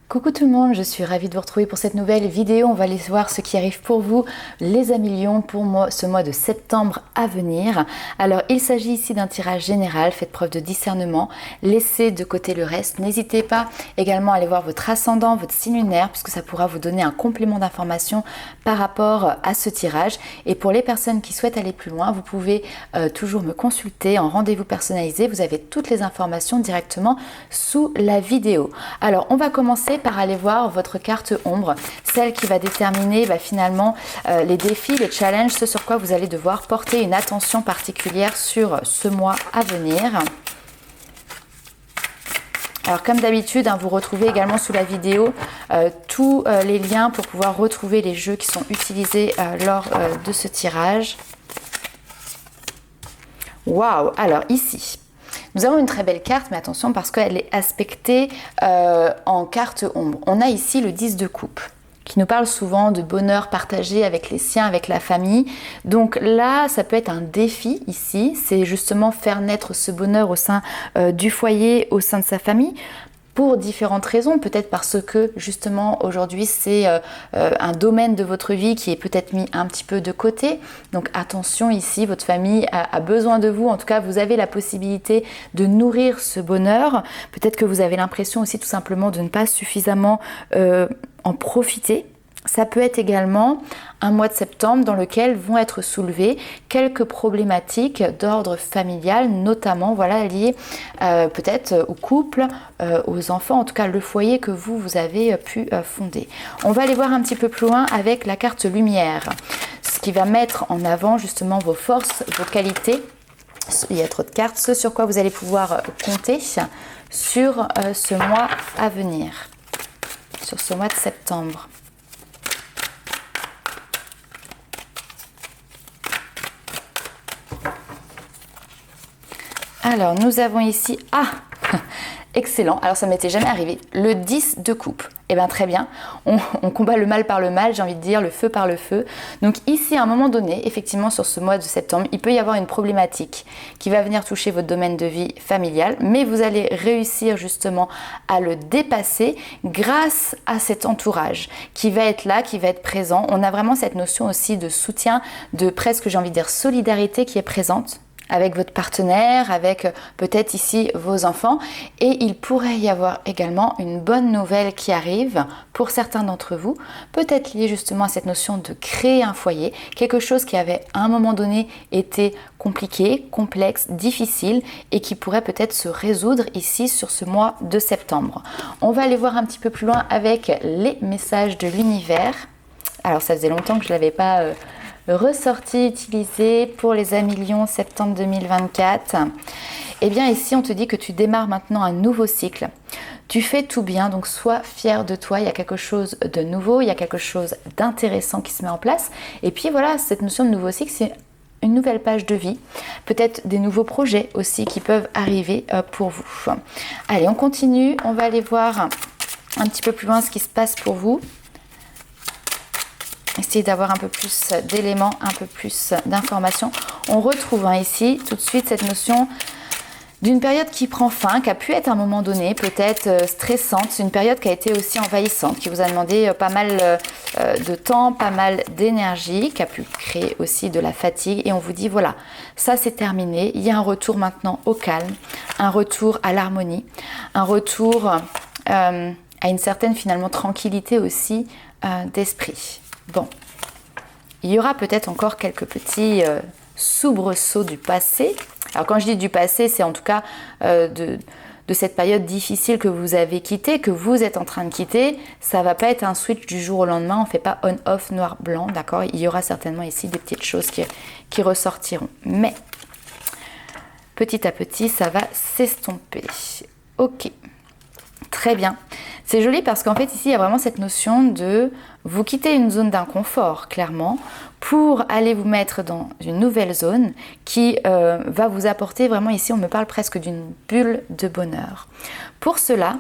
Coucou tout le monde, je suis ravie de vous retrouver pour cette nouvelle vidéo. On va aller voir ce qui arrive pour vous, les amis lions, pour ce mois de septembre à venir. Alors, il s'agit ici d'un tirage général, faites preuve de discernement, laissez de côté le reste. N'hésitez pas également à aller voir votre ascendant, votre signe lunaire, puisque ça pourra vous donner un complément d'information par rapport à ce tirage. Et pour les personnes qui souhaitent aller plus loin, vous pouvez toujours me consulter en rendez-vous personnalisé. Vous avez toutes les informations directement sous la vidéo. Alors, on va commencer par aller voir votre carte ombre, celle qui va déterminer finalement les défis, les challenges, ce sur quoi vous allez devoir porter une attention particulière sur ce mois à venir. Alors comme d'habitude, vous retrouvez également sous la vidéo tous les liens pour pouvoir retrouver les jeux qui sont utilisés lors de ce tirage. Waouh! Alors ici, nous avons une très belle carte, mais attention parce qu'elle est aspectée en carte ombre. On a ici le 10 de coupe, qui nous parle souvent de bonheur partagé avec les siens, avec la famille. Donc là, ça peut être un défi ici, c'est justement faire naître ce bonheur au sein du foyer, au sein de sa famille, pour différentes raisons, peut-être parce que justement aujourd'hui c'est un domaine de votre vie qui est peut-être mis un petit peu de côté. Donc attention ici, votre famille a besoin de vous, en tout cas vous avez la possibilité de nourrir ce bonheur. Peut-être que vous avez l'impression aussi tout simplement de ne pas suffisamment en profiter. Ça peut être également un mois de septembre dans lequel vont être soulevées quelques problématiques d'ordre familial, notamment liées peut-être au couple, aux enfants, en tout cas le foyer que vous avez pu fonder. On va aller voir un petit peu plus loin avec la carte lumière, ce qui va mettre en avant justement vos forces, vos qualités. Il y a trop de cartes, ce sur quoi vous allez pouvoir compter sur ce mois à venir, sur ce mois de septembre. Alors, nous avons ici, excellent, alors ça ne m'était jamais arrivé, le 10 de coupe. Eh bien très bien, on combat le mal par le mal, j'ai envie de dire, le feu par le feu. Donc ici, à un moment donné, effectivement sur ce mois de septembre, il peut y avoir une problématique qui va venir toucher votre domaine de vie familial, mais vous allez réussir justement à le dépasser grâce à cet entourage qui va être là, qui va être présent. On a vraiment cette notion aussi de soutien, de presque, j'ai envie de dire, solidarité qui est présente avec votre partenaire, avec peut-être ici vos enfants. Et il pourrait y avoir également une bonne nouvelle qui arrive pour certains d'entre vous, peut-être liée justement à cette notion de créer un foyer, quelque chose qui avait à un moment donné été compliqué, complexe, difficile et qui pourrait peut-être se résoudre ici sur ce mois de septembre. On va aller voir un petit peu plus loin avec les messages de l'univers. Alors ça faisait longtemps que je ne l'avais pas ressorti, utilisé pour les amis lions septembre 2024. Eh bien ici on te dit que tu démarres maintenant un nouveau cycle. Tu fais tout bien, donc sois fier de toi, il y a quelque chose de nouveau, il y a quelque chose d'intéressant qui se met en place. Et puis voilà, cette notion de nouveau cycle, c'est une nouvelle page de vie, peut-être des nouveaux projets aussi qui peuvent arriver pour vous. Allez, on continue, on va aller voir un petit peu plus loin ce qui se passe pour vous. Essayez d'avoir un peu plus d'éléments, un peu plus d'informations. On retrouve ici tout de suite cette notion d'une période qui prend fin, qui a pu être à un moment donné peut-être stressante. C'est une période qui a été aussi envahissante, qui vous a demandé pas mal de temps, pas mal d'énergie, qui a pu créer aussi de la fatigue. Et on vous dit voilà, ça c'est terminé. Il y a un retour maintenant au calme, un retour à l'harmonie, un retour à une certaine finalement tranquillité aussi d'esprit. Bon, il y aura peut-être encore quelques petits soubresauts du passé. Alors quand je dis du passé, c'est en tout cas de cette période difficile que vous avez quittée, que vous êtes en train de quitter. Ça ne va pas être un switch du jour au lendemain, on ne fait pas on-off, noir-blanc, d'accord? Il y aura certainement ici des petites choses qui ressortiront. Mais petit à petit, ça va s'estomper. Ok. Très bien. C'est joli parce qu'en fait ici il y a vraiment cette notion de vous quitter une zone d'inconfort clairement pour aller vous mettre dans une nouvelle zone qui va vous apporter vraiment ici, on me parle presque d'une bulle de bonheur. Pour cela,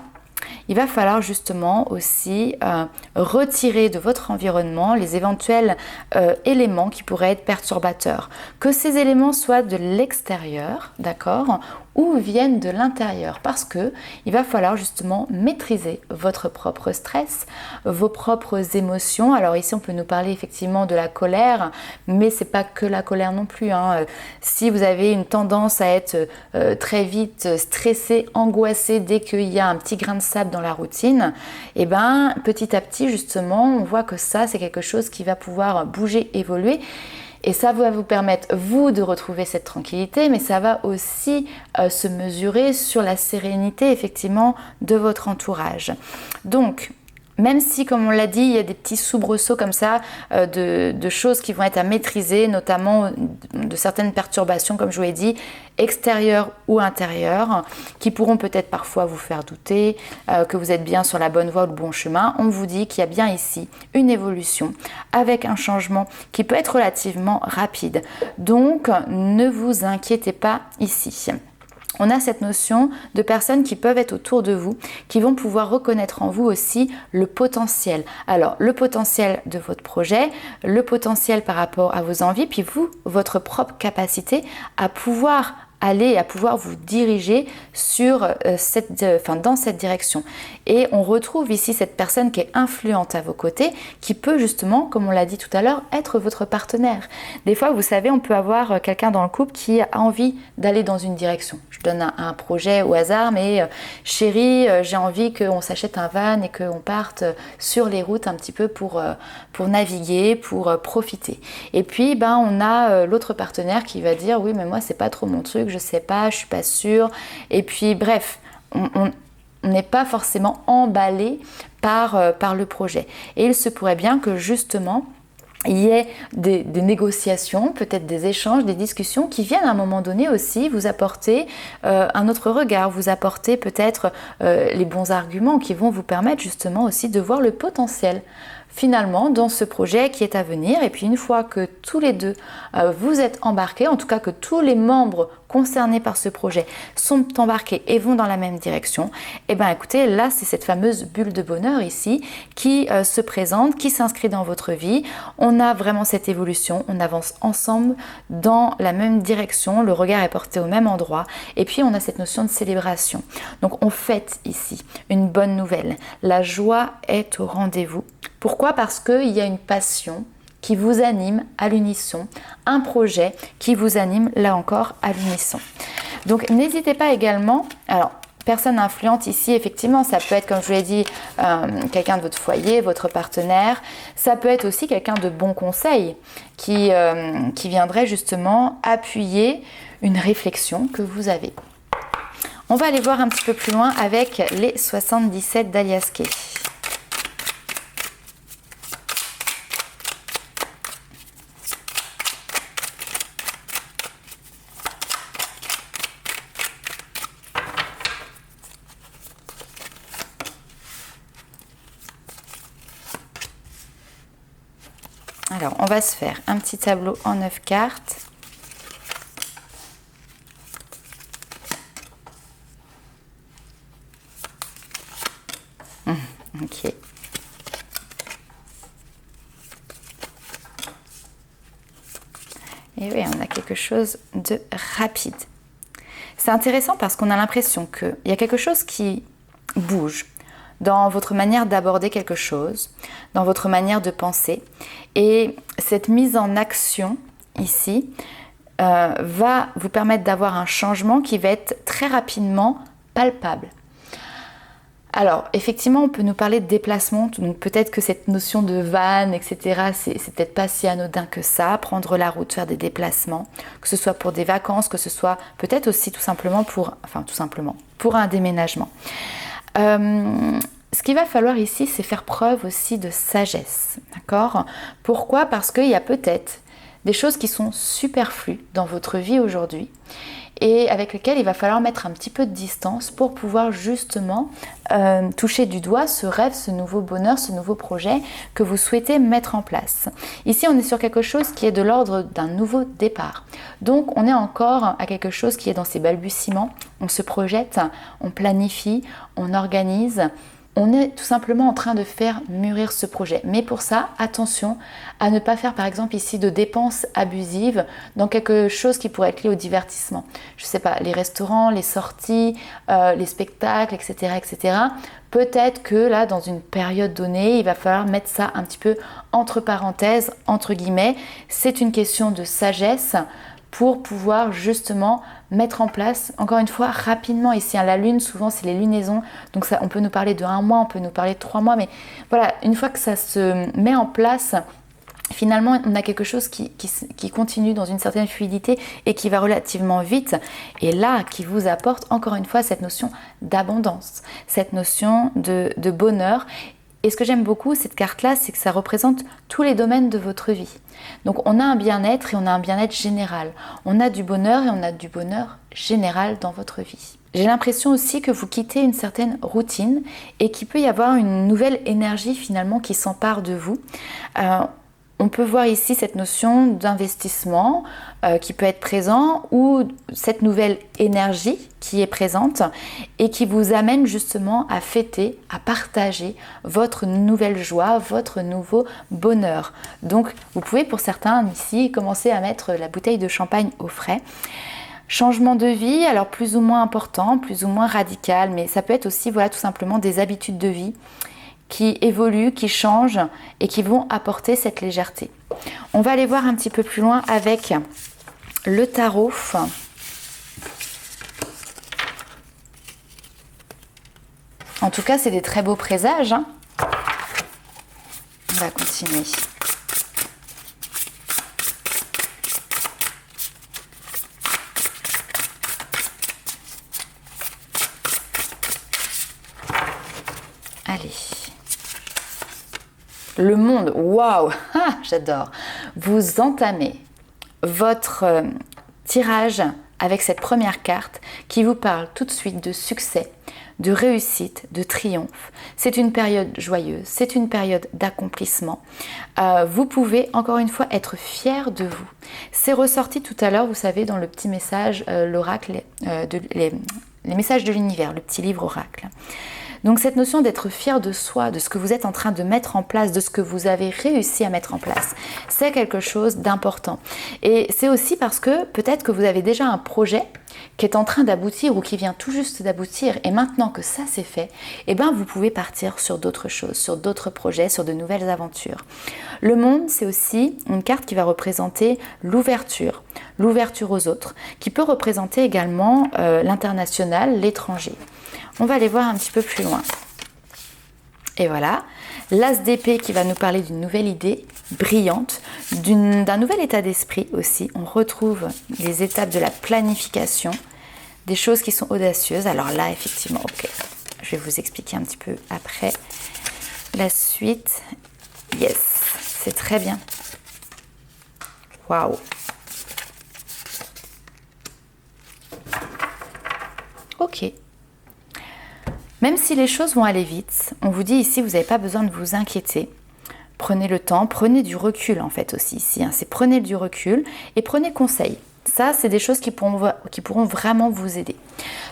il va falloir justement aussi retirer de votre environnement les éventuels éléments qui pourraient être perturbateurs. Que ces éléments soient de l'extérieur, d'accord, ou viennent de l'intérieur, parce que il va falloir justement maîtriser votre propre stress, vos propres émotions. Alors ici on peut nous parler effectivement de la colère, mais c'est pas que la colère non plus, hein. Si vous avez une tendance à être très vite stressé, angoissé dès qu'il y a un petit grain de sable dans la routine, et ben petit à petit justement on voit que ça c'est quelque chose qui va pouvoir bouger, évoluer. Et ça va vous permettre, vous, de retrouver cette tranquillité, mais ça va aussi se mesurer sur la sérénité, effectivement, de votre entourage. Donc, même si, comme on l'a dit, il y a des petits soubresauts comme ça, de choses qui vont être à maîtriser, notamment de certaines perturbations, comme je vous l'ai dit, extérieures ou intérieures, qui pourront peut-être parfois vous faire douter que vous êtes bien sur la bonne voie ou le bon chemin. On vous dit qu'il y a bien ici une évolution avec un changement qui peut être relativement rapide. Donc, ne vous inquiétez pas ici. On a cette notion de personnes qui peuvent être autour de vous, qui vont pouvoir reconnaître en vous aussi le potentiel. Alors, le potentiel de votre projet, le potentiel par rapport à vos envies, puis vous, votre propre capacité à pouvoir aller, à pouvoir vous diriger sur dans cette direction. Et on retrouve ici cette personne qui est influente à vos côtés, qui peut justement, comme on l'a dit tout à l'heure, être votre partenaire. Des fois, vous savez, on peut avoir quelqu'un dans le couple qui a envie d'aller dans une direction. Je donne un projet au hasard, mais chérie, j'ai envie qu'on s'achète un van et qu'on parte sur les routes un petit peu pour naviguer, pour profiter. Et puis, on a l'autre partenaire qui va dire, oui, mais moi, c'est pas trop mon truc, je sais pas, je suis pas sûre. Et puis, bref, on n'est pas forcément emballé par le projet. Et il se pourrait bien que justement, il y ait des négociations, peut-être des échanges, des discussions qui viennent à un moment donné aussi vous apporter un autre regard, vous apporter peut-être les bons arguments qui vont vous permettre justement aussi de voir le potentiel finalement dans ce projet qui est à venir. Et puis une fois que tous les deux vous êtes embarqués, en tout cas que tous les membres concernés par ce projet sont embarqués et vont dans la même direction, et bien écoutez, là c'est cette fameuse bulle de bonheur ici qui se présente, qui s'inscrit dans votre vie. On a vraiment cette évolution, on avance ensemble dans la même direction, le regard est porté au même endroit, et puis on a cette notion de célébration. Donc on fête ici une bonne nouvelle, la joie est au rendez-vous. Pourquoi ? Parce qu'il y a une passion qui vous anime à l'unisson, un projet qui vous anime là encore à l'unisson. Donc n'hésitez pas également, alors personne influente ici, effectivement, ça peut être, comme je vous l'ai dit, quelqu'un de votre foyer, votre partenaire, ça peut être aussi quelqu'un de bon conseil qui viendrait justement appuyer une réflexion que vous avez. On va aller voir un petit peu plus loin avec les 77 d'Alias Kay. Alors, on va se faire un petit tableau en 9 cartes. Ok. Et oui, on a quelque chose de rapide. C'est intéressant parce qu'on a l'impression qu'il y a quelque chose qui bouge dans votre manière d'aborder quelque chose, dans votre manière de penser. Et cette mise en action ici va vous permettre d'avoir un changement qui va être très rapidement palpable. Alors, effectivement, on peut nous parler de déplacement, donc peut-être que cette notion de van, etc., c'est peut-être pas si anodin que ça, prendre la route, faire des déplacements, que ce soit pour des vacances, que ce soit peut-être aussi tout simplement pour un déménagement. Ce qu'il va falloir ici, c'est faire preuve aussi de sagesse, d'accord ? Pourquoi ? Parce qu'il y a peut-être des choses qui sont superflues dans votre vie aujourd'hui et avec lesquelles il va falloir mettre un petit peu de distance pour pouvoir justement toucher du doigt ce rêve, ce nouveau bonheur, ce nouveau projet que vous souhaitez mettre en place. Ici, on est sur quelque chose qui est de l'ordre d'un nouveau départ. Donc, on est encore à quelque chose qui est dans ses balbutiements. On se projette, on planifie, on organise, on est tout simplement en train de faire mûrir ce projet. Mais pour ça, attention à ne pas faire par exemple ici de dépenses abusives dans quelque chose qui pourrait être lié au divertissement. Je ne sais pas, les restaurants, les sorties, les spectacles, etc., etc. Peut-être que là, dans une période donnée, il va falloir mettre ça un petit peu entre parenthèses, entre guillemets. C'est une question de sagesse pour pouvoir justement mettre en place, encore une fois, rapidement. Ici, hein, la lune, souvent, c'est les lunaisons. Donc ça, on peut nous parler de 1 mois, on peut nous parler de 3 mois. Mais voilà, une fois que ça se met en place, finalement, on a quelque chose qui continue dans une certaine fluidité et qui va relativement vite. Et là, qui vous apporte, encore une fois, cette notion d'abondance, cette notion de bonheur. Et ce que j'aime beaucoup, cette carte-là, c'est que ça représente tous les domaines de votre vie. Donc on a un bien-être et on a un bien-être général. On a du bonheur et on a du bonheur général dans votre vie. J'ai l'impression aussi que vous quittez une certaine routine et qu'il peut y avoir une nouvelle énergie finalement qui s'empare de vous. On peut voir ici cette notion d'investissement qui peut être présent ou cette nouvelle énergie qui est présente et qui vous amène justement à fêter, à partager votre nouvelle joie, votre nouveau bonheur. Donc vous pouvez pour certains ici commencer à mettre la bouteille de champagne au frais. Changement de vie, alors plus ou moins important, plus ou moins radical, mais ça peut être aussi voilà, tout simplement des habitudes de vie qui évoluent, qui changent et qui vont apporter cette légèreté. On va aller voir un petit peu plus loin avec le tarot. En tout cas, c'est des très beaux présages. Hein. On va continuer. Allez. Le monde, waouh, j'adore. Vous entamez votre tirage avec cette première carte qui vous parle tout de suite de succès, de réussite, de triomphe. C'est une période joyeuse, c'est une période d'accomplissement. Vous pouvez encore une fois être fier de vous. C'est ressorti tout à l'heure, vous savez, dans le petit message, l'oracle, les messages de l'univers, le petit livre oracle. Donc cette notion d'être fier de soi, de ce que vous êtes en train de mettre en place, de ce que vous avez réussi à mettre en place, c'est quelque chose d'important. Et c'est aussi parce que peut-être que vous avez déjà un projet qui est en train d'aboutir ou qui vient tout juste d'aboutir et maintenant que ça c'est fait, eh ben vous pouvez partir sur d'autres choses, sur d'autres projets, sur de nouvelles aventures. Le monde, c'est aussi une carte qui va représenter l'ouverture aux autres, qui peut représenter également l'international, l'étranger. On va aller voir un petit peu plus loin. Et voilà, l'as d'épée qui va nous parler d'une nouvelle idée brillante, d'un nouvel état d'esprit aussi. On retrouve les étapes de la planification, des choses qui sont audacieuses. Alors là, effectivement, ok, je vais vous expliquer un petit peu après la suite. Yes, c'est très bien. Waouh. Ok. Même si les choses vont aller vite, on vous dit ici, vous n'avez pas besoin de vous inquiéter. Prenez le temps, prenez du recul en fait aussi ici. Hein. C'est prenez du recul et prenez conseil. Ça, c'est des choses qui pourront vraiment vous aider.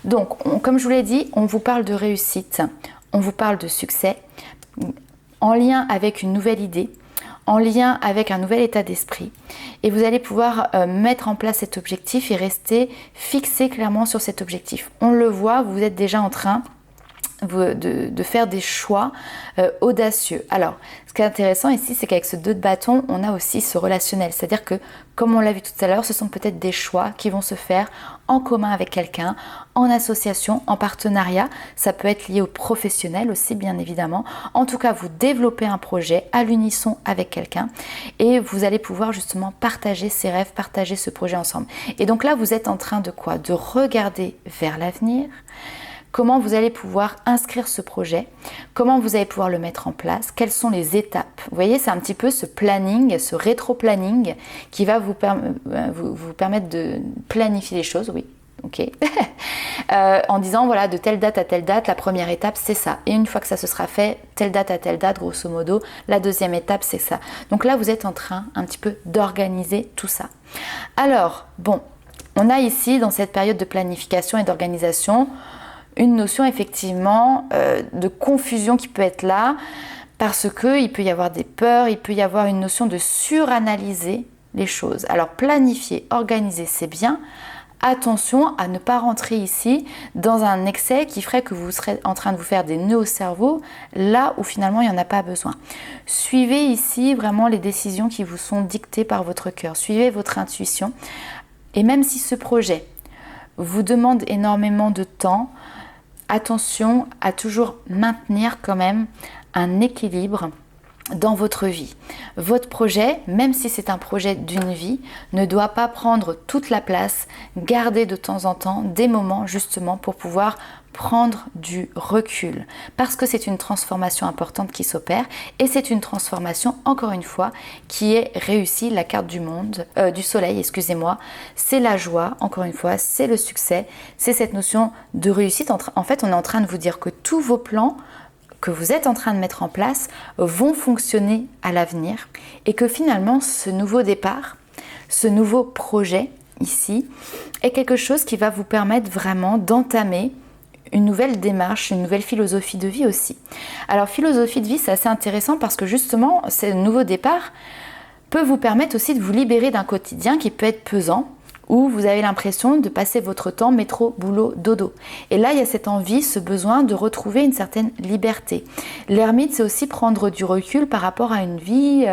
Donc, comme je vous l'ai dit, on vous parle de réussite, on vous parle de succès, en lien avec une nouvelle idée, en lien avec un nouvel état d'esprit. Et vous allez pouvoir mettre en place cet objectif et rester fixé clairement sur cet objectif. On le voit, vous êtes déjà en train de faire des choix audacieux. Alors, ce qui est intéressant ici, c'est qu'avec ce 2 de bâton, on a aussi ce relationnel. C'est-à-dire que, comme on l'a vu tout à l'heure, ce sont peut-être des choix qui vont se faire en commun avec quelqu'un, en association, en partenariat. Ça peut être lié au professionnel aussi, bien évidemment. En tout cas, vous développez un projet à l'unisson avec quelqu'un et vous allez pouvoir justement partager ses rêves, partager ce projet ensemble. Et donc là, vous êtes en train de quoi? De regarder vers l'avenir. Comment vous allez pouvoir inscrire ce projet, comment vous allez pouvoir le mettre en place, quelles sont les étapes. Vous voyez, c'est un petit peu ce planning, ce rétro-planning qui va vous permettre de planifier les choses, oui, ok. En disant, voilà, de telle date à telle date, la première étape, c'est ça. Et une fois que ça se sera fait, telle date à telle date, grosso modo, la deuxième étape, c'est ça. Donc là, vous êtes en train un petit peu d'organiser tout ça. Alors, bon, on a ici, dans cette période de planification et d'organisation, une notion effectivement de confusion qui peut être là, parce qu'il peut y avoir des peurs, il peut y avoir une notion de suranalyser les choses. Alors planifier, organiser, c'est bien. Attention à ne pas rentrer ici dans un excès qui ferait que vous serez en train de vous faire des nœuds au cerveau là où finalement il n'y en a pas besoin. Suivez ici vraiment les décisions qui vous sont dictées par votre cœur. Suivez votre intuition. Et même si ce projet vous demande énormément de temps, attention à toujours maintenir quand même un équilibre dans votre vie. Votre projet, même si c'est un projet d'une vie, ne doit pas prendre toute la place. Gardez de temps en temps des moments justement pour pouvoir prendre du recul. Parce que c'est une transformation importante qui s'opère et c'est une transformation, encore une fois, qui est réussie. La carte du soleil, excusez-moi, c'est la joie, encore une fois, c'est le succès, c'est cette notion de réussite. En fait, on est en train de vous dire que tous vos plans que vous êtes en train de mettre en place vont fonctionner à l'avenir et que finalement ce nouveau départ, ce nouveau projet ici est quelque chose qui va vous permettre vraiment d'entamer une nouvelle démarche, une nouvelle philosophie de vie aussi. Alors philosophie de vie, c'est assez intéressant parce que justement ce nouveau départ peut vous permettre aussi de vous libérer d'un quotidien qui peut être pesant, où vous avez l'impression de passer votre temps métro, boulot, dodo. Et là, il y a cette envie, ce besoin de retrouver une certaine liberté. L'ermite, c'est aussi prendre du recul par rapport à une vie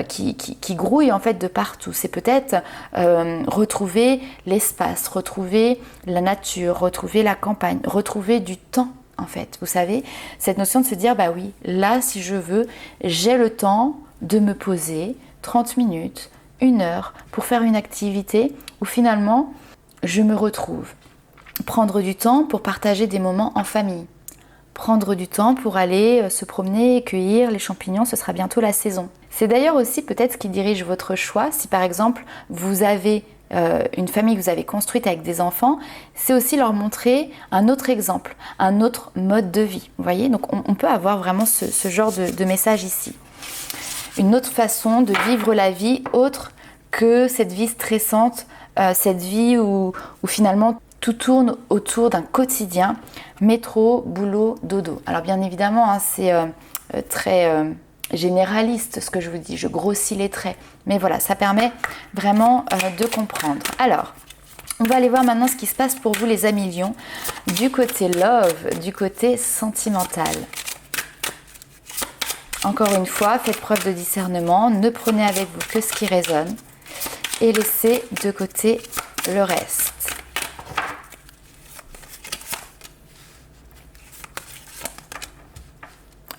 qui grouille en fait de partout. C'est peut-être retrouver l'espace, retrouver la nature, retrouver la campagne, retrouver du temps. En fait, vous savez, cette notion de se dire, bah oui, là, si je veux, j'ai le temps de me poser 30 minutes, 1 heure pour faire une activité où finalement je me retrouve. Prendre du temps pour partager des moments en famille. Prendre du temps pour aller se promener et cueillir les champignons, ce sera bientôt la saison. C'est d'ailleurs aussi peut-être ce qui dirige votre choix. Si par exemple vous avez une famille que vous avez construite avec des enfants, c'est aussi leur montrer un autre exemple, un autre mode de vie. Vous voyez, donc on peut avoir vraiment ce genre de message ici. Une autre façon de vivre la vie autre que cette vie stressante, cette vie où finalement tout tourne autour d'un quotidien, métro, boulot, dodo. Alors bien évidemment, hein, c'est très généraliste ce que je vous dis, je grossis les traits, mais voilà, ça permet vraiment de comprendre. Alors, on va aller voir maintenant ce qui se passe pour vous les amis lions, du côté love, du côté sentimental. Encore une fois, faites preuve de discernement, ne prenez avec vous que ce qui résonne et laissez de côté le reste.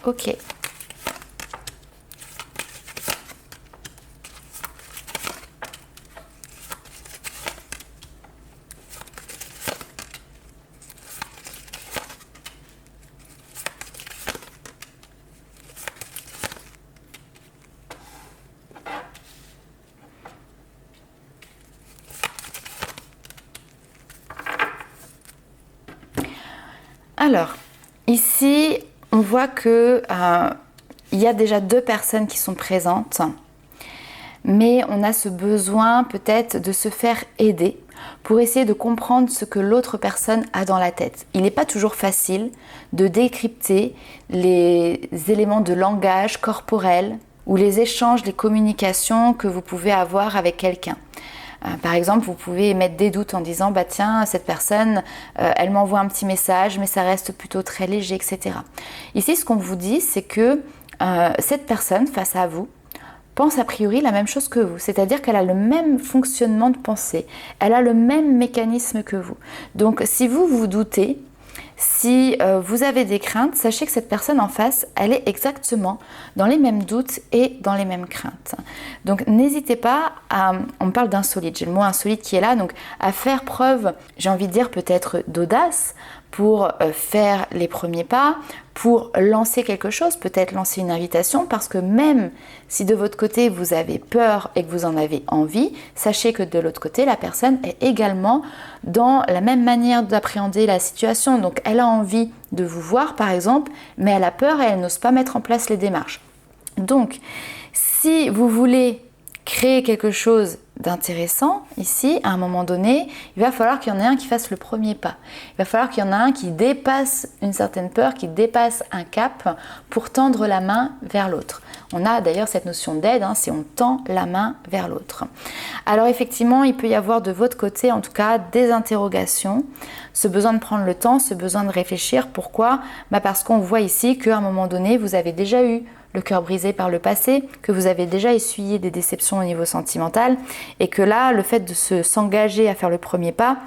Ok. Alors, ici, on voit que il y a déjà 2 personnes qui sont présentes, mais on a ce besoin peut-être de se faire aider pour essayer de comprendre ce que l'autre personne a dans la tête. Il n'est pas toujours facile de décrypter les éléments de langage corporel ou les échanges, les communications que vous pouvez avoir avec quelqu'un. Par exemple, vous pouvez émettre des doutes en disant bah tiens, cette personne, elle m'envoie un petit message, mais ça reste plutôt très léger, etc. Ici, ce qu'on vous dit, c'est que cette personne, face à vous, pense a priori la même chose que vous, c'est-à-dire qu'elle a le même fonctionnement de pensée, elle a le même mécanisme que vous. Donc, si vous vous doutez, si vous avez des craintes, sachez que cette personne en face, elle est exactement dans les mêmes doutes et dans les mêmes craintes. Donc n'hésitez pas à, on parle d'insolite, j'ai le mot insolite qui est là, donc à faire preuve, j'ai envie de dire peut-être d'audace pour faire les premiers pas, pour lancer quelque chose, peut-être lancer une invitation, parce que même si de votre côté vous avez peur et que vous en avez envie, sachez que de l'autre côté, la personne est également dans la même manière d'appréhender la situation. Donc elle a envie de vous voir par exemple, mais elle a peur et elle n'ose pas mettre en place les démarches. Donc si vous voulez créer quelque chose d'intéressant ici, à un moment donné, il va falloir qu'il y en ait un qui fasse le premier pas. Il va falloir qu'il y en ait un qui dépasse une certaine peur, qui dépasse un cap pour tendre la main vers l'autre. On a d'ailleurs cette notion d'aide, c'est on tend la main vers l'autre. Alors effectivement, il peut y avoir de votre côté, en tout cas, des interrogations, ce besoin de prendre le temps, ce besoin de réfléchir. Pourquoi ? Parce qu'on voit ici qu'à un moment donné, vous avez déjà eu le cœur brisé par le passé, que vous avez déjà essuyé des déceptions au niveau sentimental et que là, le fait de s'engager à faire le premier pas,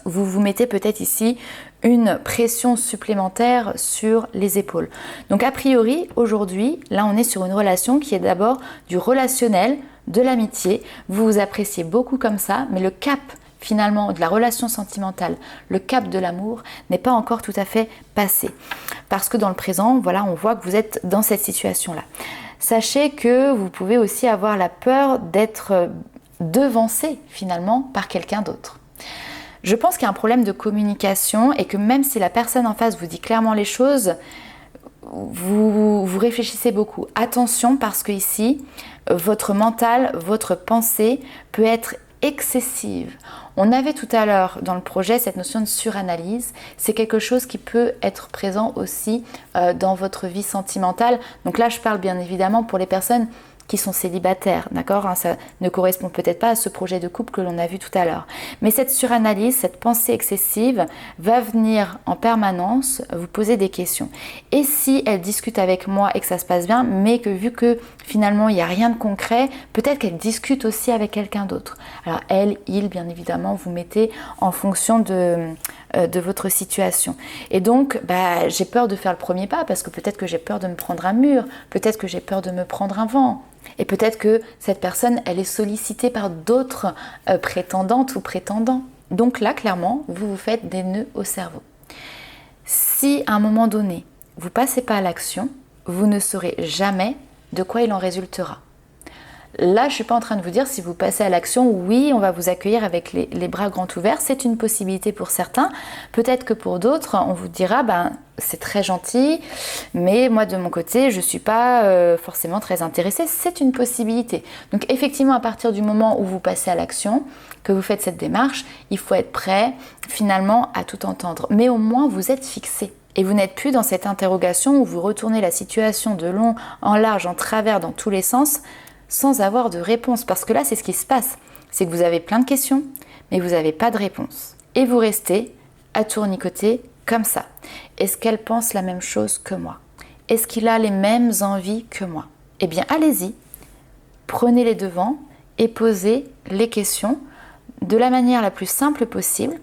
vous vous mettez peut-être ici une pression supplémentaire sur les épaules. Donc a priori, aujourd'hui, là on est sur une relation qui est d'abord du relationnel, de l'amitié. Vous vous appréciez beaucoup comme ça, mais le cap finalement de la relation sentimentale, le cap de l'amour n'est pas encore tout à fait passé. Parce que dans le présent, voilà, on voit que vous êtes dans cette situation-là. Sachez que vous pouvez aussi avoir la peur d'être devancé finalement par quelqu'un d'autre. Je pense qu'il y a un problème de communication et que même si la personne en face vous dit clairement les choses, vous réfléchissez beaucoup. Attention parce que ici, votre mental, votre pensée peut être excessive. On avait tout à l'heure dans le projet cette notion de suranalyse. C'est quelque chose qui peut être présent aussi dans votre vie sentimentale. Donc là, je parle bien évidemment pour les personnes qui sont célibataires, d'accord, ça ne correspond peut-être pas à ce projet de couple que l'on a vu tout à l'heure. Mais cette suranalyse, cette pensée excessive va venir en permanence vous poser des questions. Et si elle discute avec moi et que ça se passe bien, mais que vu que finalement il n'y a rien de concret, peut-être qu'elle discute aussi avec quelqu'un d'autre. Alors elle, il, bien évidemment, vous mettez en fonction de votre situation. Et donc, j'ai peur de faire le premier pas parce que peut-être que j'ai peur de me prendre un mur, peut-être que j'ai peur de me prendre un vent. Et peut-être que cette personne, elle est sollicitée par d'autres prétendantes ou prétendants. Donc là, clairement, vous vous faites des nœuds au cerveau. Si à un moment donné, vous ne passez pas à l'action, vous ne saurez jamais de quoi il en résultera. Là, je ne suis pas en train de vous dire si vous passez à l'action, oui, on va vous accueillir avec les bras grands ouverts. C'est une possibilité pour certains. Peut-être que pour d'autres, on vous dira, c'est très gentil, mais moi de mon côté, je ne suis pas forcément très intéressée. C'est une possibilité. Donc effectivement, à partir du moment où vous passez à l'action, que vous faites cette démarche, il faut être prêt finalement à tout entendre. Mais au moins, vous êtes fixé. Et vous n'êtes plus dans cette interrogation où vous retournez la situation de long en large, en travers, dans tous les sens, sans avoir de réponse. Parce que là, c'est ce qui se passe. C'est que vous avez plein de questions, mais vous n'avez pas de réponse. Et vous restez à tournicoter comme ça. Est-ce qu'elle pense la même chose que moi? Est-ce qu'il a les mêmes envies que moi? Eh bien, allez-y, prenez les devants et posez les questions de la manière la plus simple possible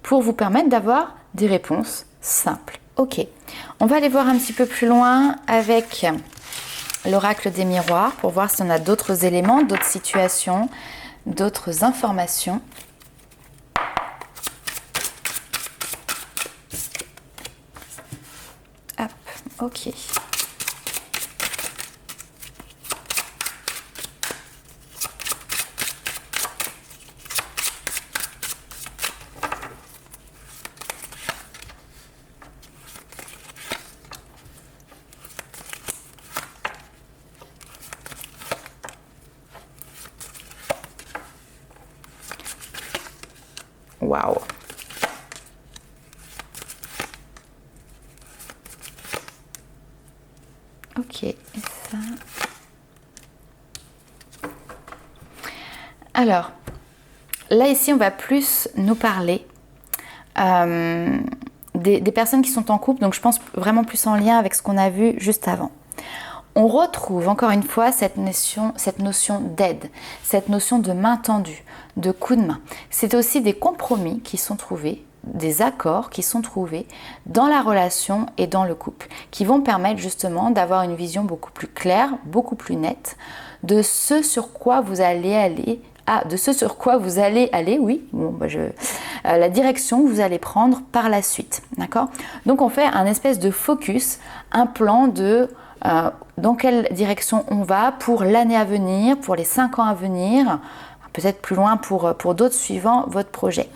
pour vous permettre d'avoir des réponses simples. Ok, on va aller voir un petit peu plus loin avec l'oracle des miroirs pour voir si on a d'autres éléments, d'autres situations, d'autres informations. Hop, ok. Waouh. Ok, et ça. Alors, là ici, on va plus nous parler des personnes qui sont en couple, donc je pense vraiment plus en lien avec ce qu'on a vu juste avant. On retrouve encore une fois cette notion d'aide, cette notion de main tendue, de coup de main. C'est aussi des compromis qui sont trouvés, des accords qui sont trouvés dans la relation et dans le couple, qui vont permettre justement d'avoir une vision beaucoup plus claire, beaucoup plus nette de ce sur quoi vous allez aller. La direction que vous allez prendre par la suite, d'accord? Donc on fait un espèce de focus, un plan de dans quelle direction on va pour l'année à venir, pour les 5 ans à venir, peut-être plus loin pour d'autres suivant votre projet.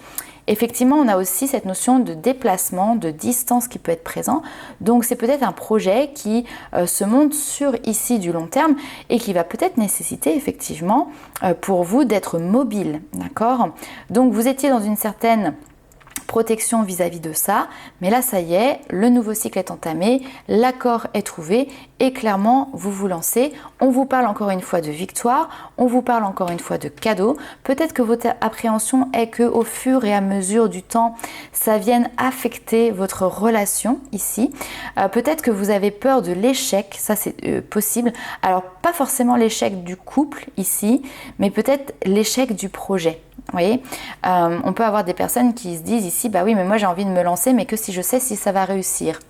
effectivement, on a aussi cette notion de déplacement, de distance qui peut être présent. Donc, c'est peut-être un projet qui se monte sur ici du long terme et qui va peut-être nécessiter effectivement pour vous d'être mobile, d'accord? Donc, vous étiez dans une certaine protection vis-à-vis de ça, mais là ça y est, le nouveau cycle est entamé, l'accord est trouvé et clairement vous vous lancez. On vous parle encore une fois de victoire, on vous parle encore une fois de cadeau. Peut-être que votre appréhension est que au fur et à mesure du temps, ça vienne affecter votre relation ici. Peut-être que vous avez peur de l'échec, ça c'est possible. Alors pas forcément l'échec du couple ici, mais peut-être l'échec du projet. Vous voyez, on peut avoir des personnes qui se disent ici, bah oui, mais moi j'ai envie de me lancer, mais que si je sais si ça va réussir.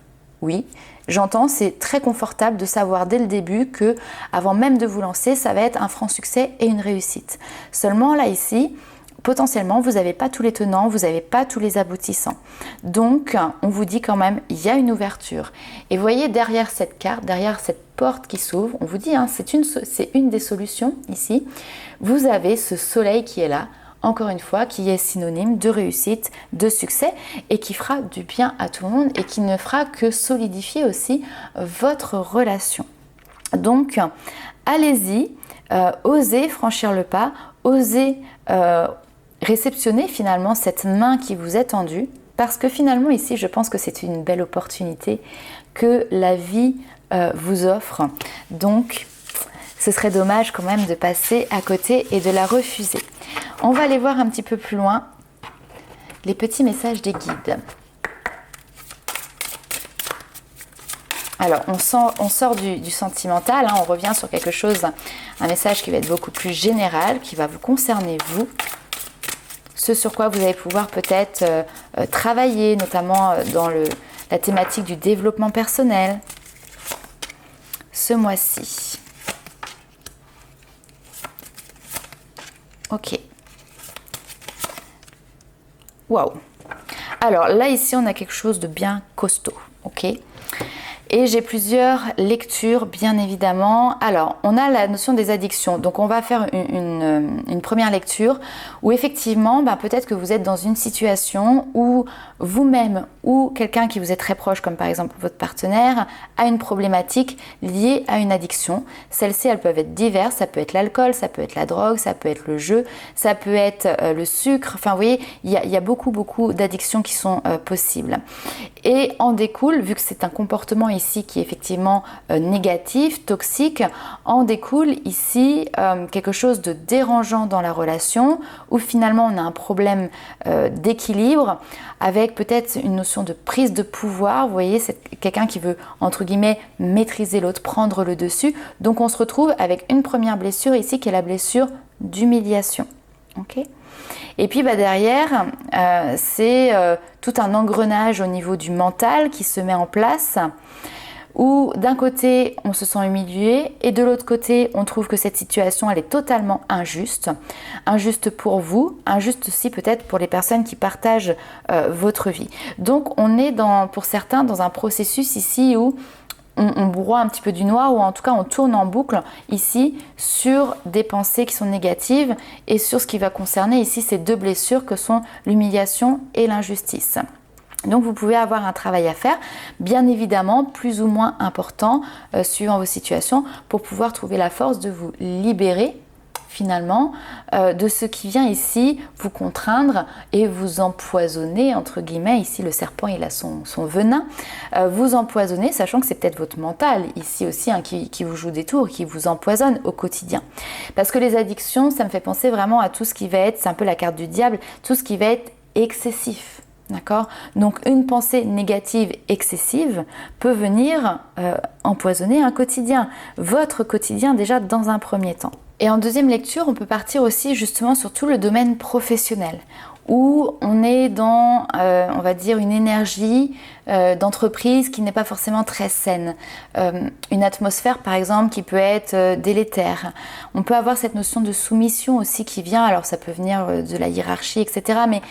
Oui, j'entends, c'est très confortable de savoir dès le début que, avant même de vous lancer, ça va être un franc succès et une réussite. Seulement là ici, potentiellement, vous n'avez pas tous les tenants, vous n'avez pas tous les aboutissants. Donc, on vous dit quand même, il y a une ouverture. Et vous voyez, derrière cette carte, derrière cette porte qui s'ouvre, on vous dit, hein, c'est une des solutions ici. Vous avez ce soleil qui est là, encore une fois, qui est synonyme de réussite, de succès et qui fera du bien à tout le monde et qui ne fera que solidifier aussi votre relation. Donc, allez-y, osez franchir le pas, osez réceptionner finalement cette main qui vous est tendue parce que finalement ici, je pense que c'est une belle opportunité que la vie vous offre. Donc, ce serait dommage quand même de passer à côté et de la refuser. On va aller voir un petit peu plus loin les petits messages des guides. Alors, on sort du sentimental, hein, on revient sur quelque chose, un message qui va être beaucoup plus général, qui va vous concerner vous. Ce sur quoi vous allez pouvoir peut-être travailler, notamment dans la thématique du développement personnel, ce mois-ci. Ok. Waouh. Alors là, ici, on a quelque chose de bien costaud. Ok. Et j'ai plusieurs lectures, bien évidemment. Alors, on a la notion des addictions. Donc, on va faire une première lecture où effectivement, peut-être que vous êtes dans une situation où vous-même ou quelqu'un qui vous est très proche, comme par exemple votre partenaire, a une problématique liée à une addiction. Celles-ci, elles peuvent être diverses. Ça peut être l'alcool, ça peut être la drogue, ça peut être le jeu, ça peut être le sucre. Enfin, vous voyez, il y a beaucoup d'addictions qui sont possibles. Et en découle, vu que c'est un comportement ici qui est effectivement négatif, toxique, en découle ici quelque chose de dérangeant dans la relation où finalement on a un problème d'équilibre avec peut-être une notion de prise de pouvoir. Vous voyez, c'est quelqu'un qui veut entre guillemets maîtriser l'autre, prendre le dessus. Donc on se retrouve avec une première blessure ici qui est la blessure d'humiliation. Ok ? Et puis derrière, c'est tout un engrenage au niveau du mental qui se met en place où d'un côté on se sent humilié et de l'autre côté on trouve que cette situation elle est totalement injuste. Injuste pour vous, injuste aussi peut-être pour les personnes qui partagent votre vie. Donc on est pour certains dans un processus ici où on broie un petit peu du noir ou en tout cas on tourne en boucle ici sur des pensées qui sont négatives et sur ce qui va concerner ici ces deux blessures que sont l'humiliation et l'injustice. Donc vous pouvez avoir un travail à faire, bien évidemment plus ou moins important suivant vos situations pour pouvoir trouver la force de vous libérer finalement de ce qui vient ici vous contraindre et vous empoisonner entre guillemets. Ici le serpent il a son venin, vous empoisonner sachant que c'est peut-être votre mental ici aussi qui vous joue des tours, qui vous empoisonne au quotidien. Parce que les addictions ça me fait penser vraiment à tout ce qui va être, c'est un peu la carte du diable, tout ce qui va être excessif. D'accord ? Donc une pensée négative excessive peut venir empoisonner un quotidien, votre quotidien déjà dans un premier temps. Et en deuxième lecture, on peut partir aussi justement sur tout le domaine professionnel où on est dans, on va dire, une énergie d'entreprise qui n'est pas forcément très saine. Une atmosphère, par exemple, qui peut être délétère. On peut avoir cette notion de soumission aussi qui vient, alors ça peut venir de la hiérarchie, etc. Mais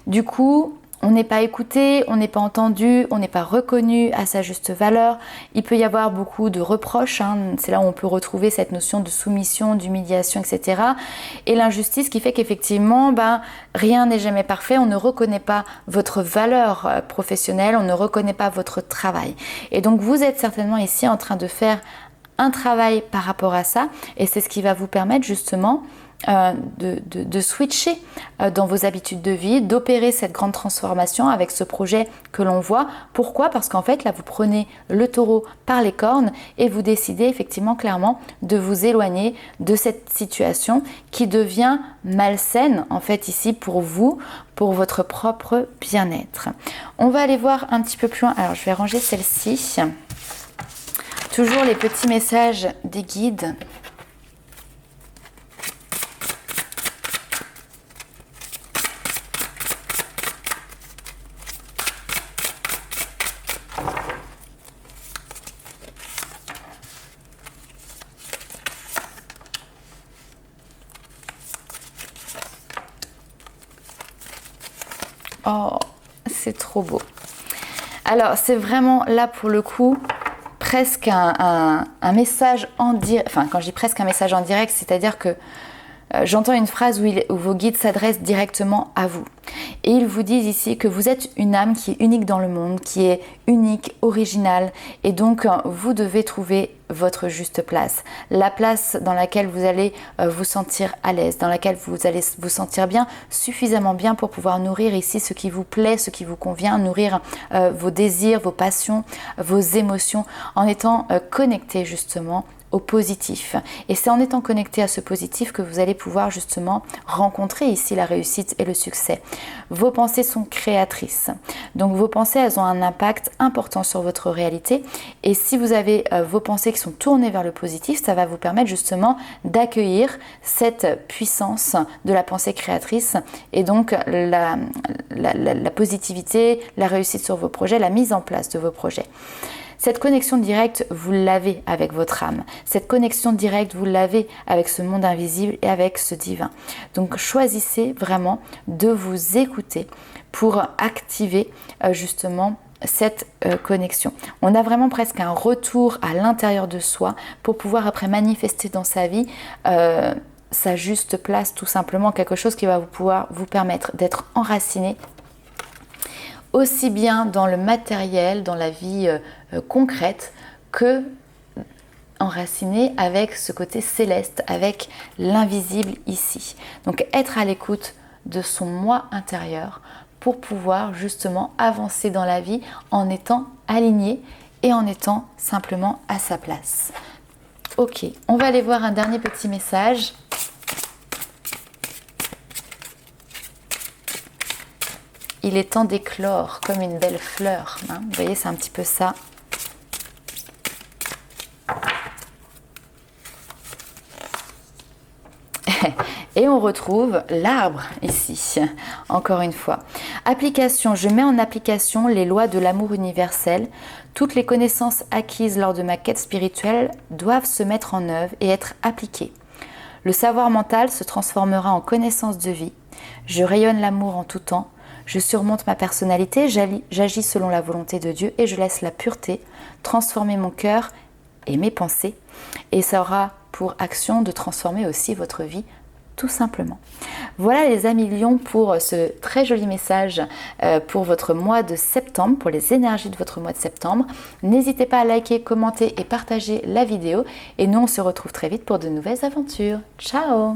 du coup, on n'est pas écouté, on n'est pas entendu, on n'est pas reconnu à sa juste valeur. Il peut y avoir beaucoup de reproches, hein. C'est là où on peut retrouver cette notion de soumission, d'humiliation, etc. Et l'injustice qui fait qu'effectivement, rien n'est jamais parfait, on ne reconnaît pas votre valeur professionnelle, on ne reconnaît pas votre travail. Et donc vous êtes certainement ici en train de faire un travail par rapport à ça, et c'est ce qui va vous permettre justement de switcher dans vos habitudes de vie, d'opérer cette grande transformation avec ce projet que l'on voit. Pourquoi? Parce qu'en fait là vous prenez le taureau par les cornes et vous décidez effectivement clairement de vous éloigner de cette situation qui devient malsaine en fait ici pour vous, pour votre propre bien-être. On va aller voir un petit peu plus loin. Alors je vais ranger celle-ci. Toujours les petits messages des guides. Oh, c'est trop beau. Alors, c'est vraiment là pour le coup presque un message en direct. Enfin, quand je dis presque un message en direct, c'est-à-dire que j'entends une phrase où vos guides s'adressent directement à vous. Et ils vous disent ici que vous êtes une âme qui est unique dans le monde, qui est unique, originale. Et donc, vous devez trouver votre juste place. La place dans laquelle vous allez vous sentir à l'aise, dans laquelle vous allez vous sentir bien, suffisamment bien pour pouvoir nourrir ici ce qui vous plaît, ce qui vous convient, nourrir vos désirs, vos passions, vos émotions, en étant connecté justement au positif. Et c'est en étant connecté à ce positif que vous allez pouvoir justement rencontrer ici la réussite et le succès. Vos pensées sont créatrices. Donc vos pensées, elles ont un impact important sur votre réalité. Et si vous avez vos pensées qui sont tournées vers le positif, ça va vous permettre justement d'accueillir cette puissance de la pensée créatrice et donc la positivité, la réussite sur vos projets, la mise en place de vos projets. Cette connexion directe, vous l'avez avec votre âme. Cette connexion directe, vous l'avez avec ce monde invisible et avec ce divin. Donc choisissez vraiment de vous écouter pour activer justement cette connexion. On a vraiment presque un retour à l'intérieur de soi pour pouvoir après manifester dans sa vie sa juste place, tout simplement quelque chose qui va pouvoir vous permettre d'être enraciné aussi bien dans le matériel, dans la vie concrète, que enraciné avec ce côté céleste, avec l'invisible ici. Donc être à l'écoute de son moi intérieur pour pouvoir justement avancer dans la vie en étant aligné et en étant simplement à sa place. Ok, on va aller voir un dernier petit message. Il est temps d'éclore comme une belle fleur. Hein. Vous voyez, c'est un petit peu ça. Et on retrouve l'arbre ici, encore une fois. Application, je mets en application les lois de l'amour universel. Toutes les connaissances acquises lors de ma quête spirituelle doivent se mettre en œuvre et être appliquées. Le savoir mental se transformera en connaissance de vie. Je rayonne l'amour en tout temps. Je surmonte ma personnalité, j'agis selon la volonté de Dieu et je laisse la pureté transformer mon cœur et mes pensées. Et ça aura pour action de transformer aussi votre vie tout simplement. Voilà les amis lions pour ce très joli message pour votre mois de septembre, pour les énergies de votre mois de septembre. N'hésitez pas à liker, commenter et partager la vidéo. Et nous on se retrouve très vite pour de nouvelles aventures. Ciao!